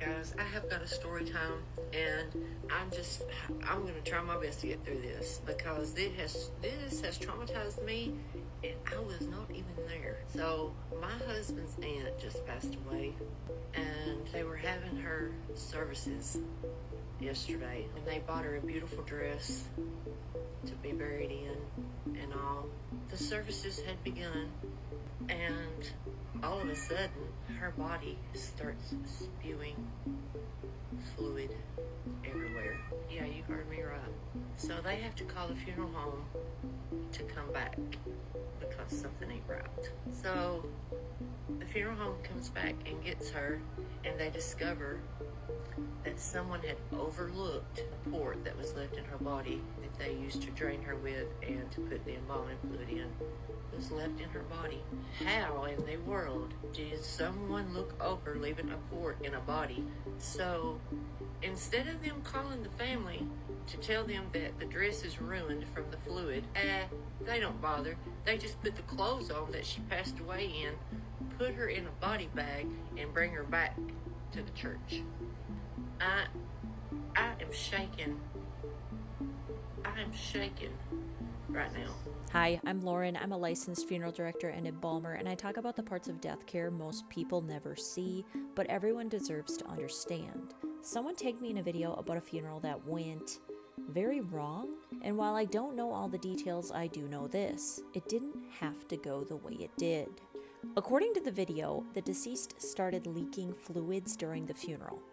guys, I have got a story time, and I'm going to try my best to get through this because this has traumatized me, and I was not even there. So my husband's aunt just passed away, and they were having her services yesterday, and they bought her a beautiful dress to be buried in and all. The services had begun, and all of a sudden her body starts spewing fluid everywhere. Yeah, you heard me right. So they have to call the funeral home to come back because something ain't right. So the funeral home comes back and gets her, and they discover that someone had overlooked the port that was left in her body that they used to drain her with and to put the embalming fluid in. Was left in her body. How in the world did someone look over leaving a port in a body? So instead of them calling the family to tell them that the dress is ruined from the fluid, they don't bother. They just put the clothes on that she passed away in, put her in a body bag, and bring her back to the church. I am shaking. I am shaking right now. Hi, I'm Lauren. I'm a licensed funeral director and embalmer, and I talk about the parts of death care most people never see, but everyone deserves to understand. Someone tagged me in a video about a funeral that went very wrong, and while I don't know all the details, I do know this. It didn't have to go the way it did. According to the video, the deceased started leaking fluids during the funeral,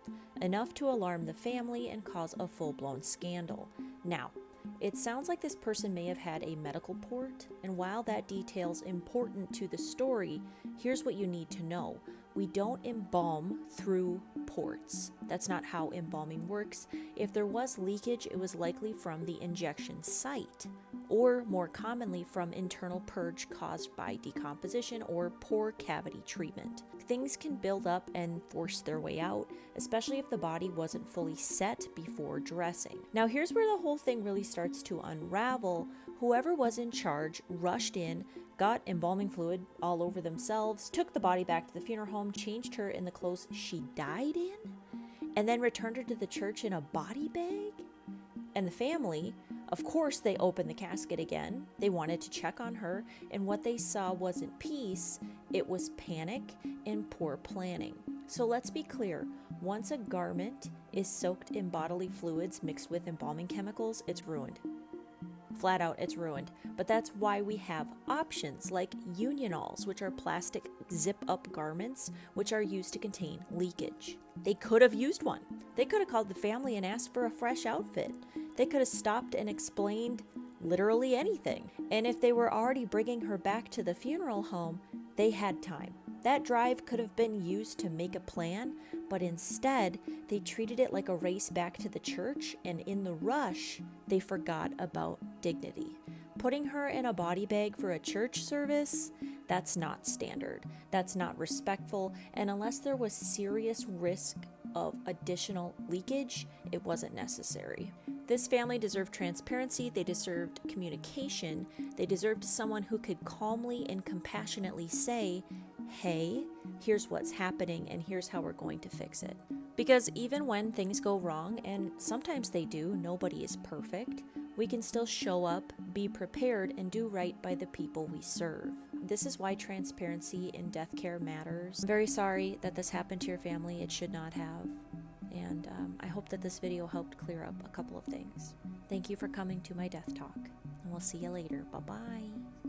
enough to alarm the family and cause a full-blown scandal. Now, it sounds like this person may have had a medical port, and while that detail's important to the story, here's what you need to know. We don't embalm through ports. That's not how embalming works. If there was leakage, it was likely from the injection site, or more commonly from internal purge caused by decomposition or poor cavity treatment. Things can build up and force their way out, especially if the body wasn't fully set before dressing. Now here's where the whole thing really starts to unravel. Whoever was in charge rushed in, got embalming fluid all over themselves, took the body back to the funeral home, changed her in the clothes she died in, and then returned her to the church in a body bag? And the family, of course, they opened the casket again. They wanted to check on her, and what they saw wasn't peace, it was panic and poor planning. So let's be clear, once a garment is soaked in bodily fluids mixed with embalming chemicals, it's ruined. Flat out, it's ruined. But that's why we have options like uniols, which are plastic zip-up garments, which are used to contain leakage. They could have used one. They could have called the family and asked for a fresh outfit. They could have stopped and explained literally anything. And if they were already bringing her back to the funeral home, they had time. That drive could have been used to make a plan, but instead, they treated it like a race back to the church, and in the rush, they forgot about dignity. Putting her in a body bag for a church service, that's not standard. That's not respectful, and unless there was serious risk of additional leakage, it wasn't necessary. This family deserved transparency, they deserved communication, they deserved someone who could calmly and compassionately say, hey, here's what's happening and here's how we're going to fix it. Because even when things go wrong, and sometimes they do, nobody is perfect, we can still show up, be prepared, and do right by the people we serve. This is why transparency in death care matters. I'm very sorry that this happened to your family. It should not have. And I hope that this video helped clear up a couple of things. Thank you for coming to my death talk, and we'll see you later. Bye-bye.